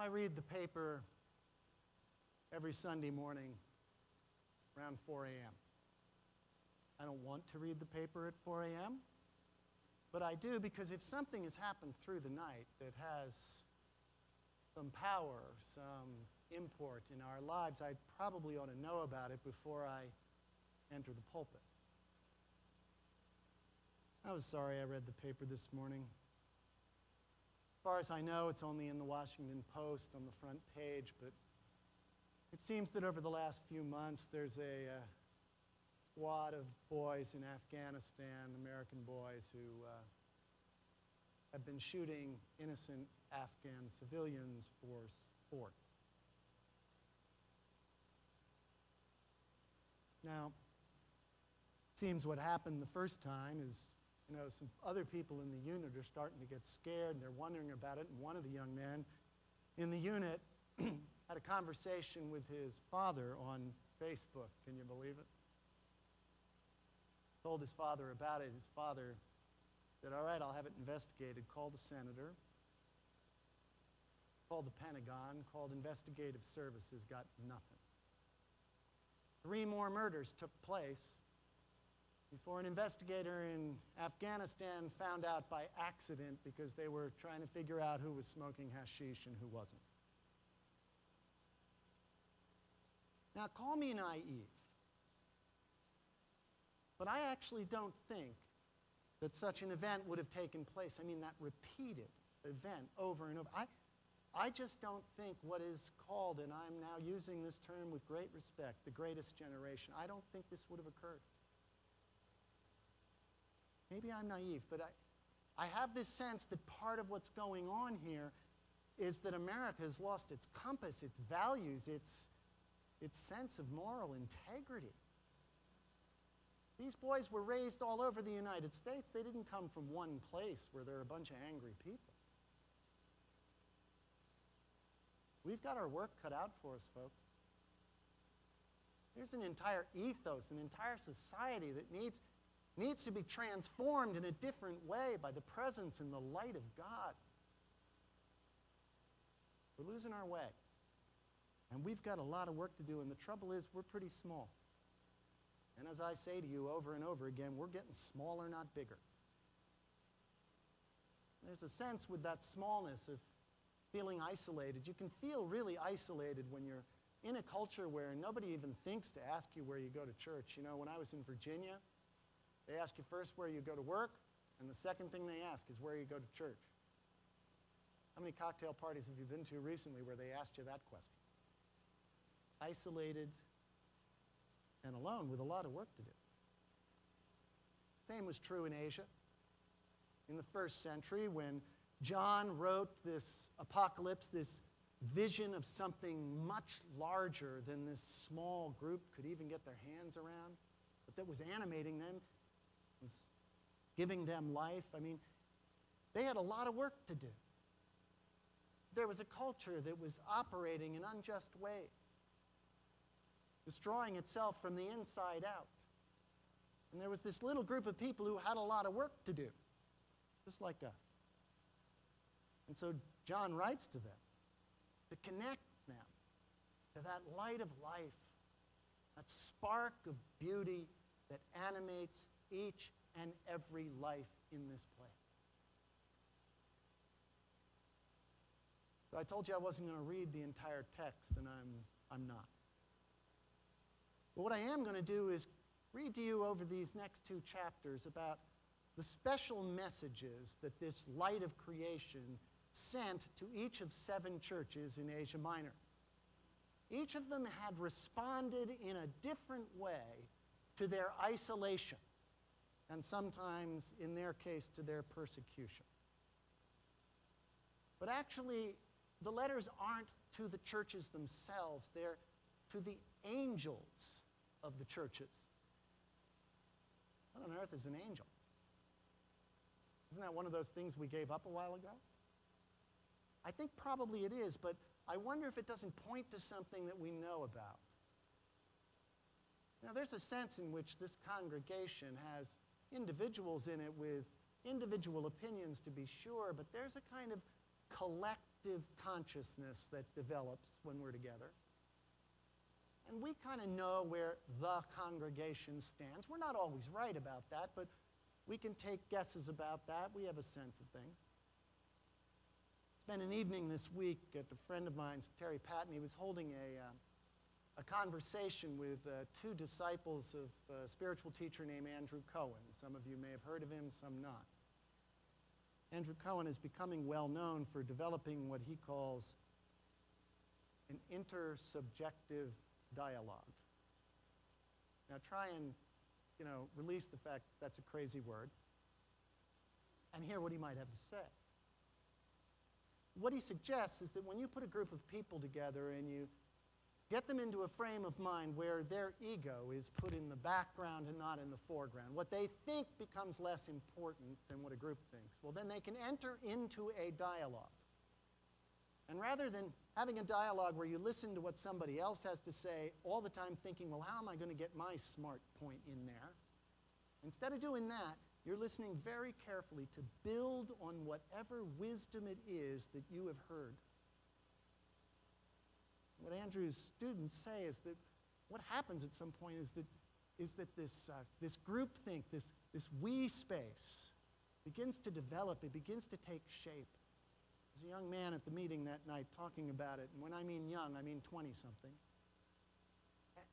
I read the paper every Sunday morning around 4 a.m. I don't want to read the paper at 4 a.m., but I do because if something has happened through the night that has some power, some import in our lives, I probably ought to know about it before I enter the pulpit. I was sorry I read the paper this morning. As far as I know, it's only in the Washington Post on the front page, but it seems that over the last few months there's a squad of boys in Afghanistan, American boys, who have been shooting innocent Afghan civilians for sport. Now, it seems what happened the first time is, some other people in the unit are starting to get scared, and they're wondering about it, and one of the young men in the unit had a conversation with his father on Facebook. Can you believe it? Told his father about it. His father said, all right, I'll have it investigated. Called a senator, called the Pentagon, called investigative services, got nothing. 3 more murders took place before an investigator in Afghanistan found out by accident because they were trying to figure out who was smoking hashish and who wasn't. Now, call me naive, but I actually don't think that such an event would have taken place. I mean, that repeated event over and over. I just don't think what is called, and I'm now using this term with great respect, the greatest generation, I don't think this would have occurred. Maybe I'm naive, but I have this sense that part of what's going on here is that America has lost its compass, its values, its sense of moral integrity. These boys were raised all over the United States. They didn't come from one place where there are a bunch of angry people. We've got our work cut out for us, folks. There's an entire ethos, an entire society that needs to be transformed in a different way by the presence and the light of God. We're losing our way. And we've got a lot of work to do, and the trouble is we're pretty small. And as I say to you over and over again, we're getting smaller, not bigger. There's a sense with that smallness of feeling isolated. You can feel really isolated when you're in a culture where nobody even thinks to ask you where you go to church. When I was in Virginia, they ask you first where you go to work, and the second thing they ask is where you go to church. How many cocktail parties have you been to recently where they asked you that question? Isolated and alone with a lot of work to do. Same was true in Asia. In the first century, when John wrote this apocalypse, this vision of something much larger than this small group could even get their hands around, but that was animating them, was giving them life. I mean, they had a lot of work to do. There was a culture that was operating in unjust ways, destroying itself from the inside out. And there was this little group of people who had a lot of work to do, just like us. And so John writes to them to connect them to that light of life, that spark of beauty that animates each and every life in this place. So I told you I wasn't going to read the entire text, and I'm not. But what I am going to do is read to you over these next 2 chapters about the special messages that this light of creation sent to each of 7 churches in Asia Minor. Each of them had responded in a different way to their isolation, and sometimes, in their case, to their persecution. But actually, the letters aren't to the churches themselves. They're to the angels of the churches. What on earth is an angel? Isn't that one of those things we gave up a while ago? I think probably it is, but I wonder if it doesn't point to something that we know about. Now, there's a sense in which this congregation has individuals in it with individual opinions, to be sure, but there's a kind of collective collective consciousness that develops when we're together. And we kind of know where the congregation stands. We're not always right about that, but we can take guesses about that. We have a sense of things. Spent an evening this week at a friend of mine's, Terry Patton. He was holding a conversation with two disciples of a spiritual teacher named Andrew Cohen. Some of you may have heard of him, some not. Andrew Cohen is becoming well known for developing what he calls an intersubjective dialogue. Now try and, release the fact that that's a crazy word and hear what he might have to say. What he suggests is that when you put a group of people together and you get them into a frame of mind where their ego is put in the background and not in the foreground, what they think becomes less important than what a group thinks, well, then they can enter into a dialogue. And rather than having a dialogue where you listen to what somebody else has to say all the time thinking, well, how am I going to get my smart point in there? Instead of doing that, you're listening very carefully to build on whatever wisdom it is that you have heard. What Andrew's students say is that what happens at some point is that this groupthink, this we space, begins to develop. It begins to take shape. There's a young man at the meeting that night talking about it, and when I mean young, I mean 20-something.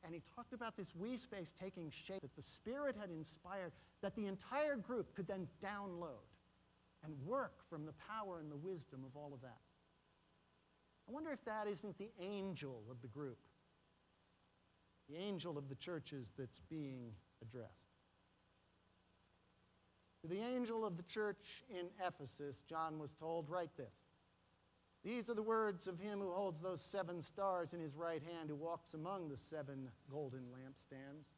And he talked about this we space taking shape that the Spirit had inspired, that the entire group could then download and work from the power and the wisdom of all of that. I wonder if that isn't the angel of the group, the angel of the churches that's being addressed. To the angel of the church in Ephesus, John was told, write this. These are the words of him who holds those 7 stars in his right hand, who walks among the 7 golden lampstands.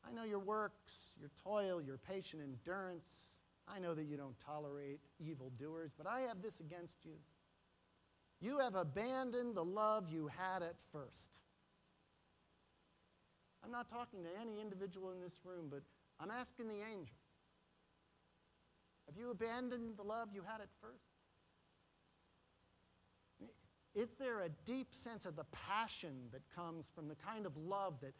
I know your works, your toil, your patient endurance. I know that you don't tolerate evildoers, but I have this against you. You have abandoned the love you had at first. I'm not talking to any individual in this room, but I'm asking the angel. Have you abandoned the love you had at first? Is there a deep sense of the passion that comes from the kind of love that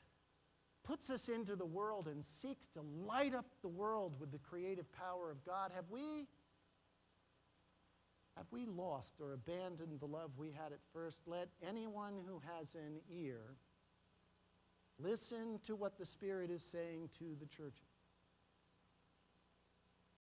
puts us into the world and seeks to light up the world with the creative power of God? Have we lost or abandoned the love we had at first? Let anyone who has an ear listen to what the Spirit is saying to the churches.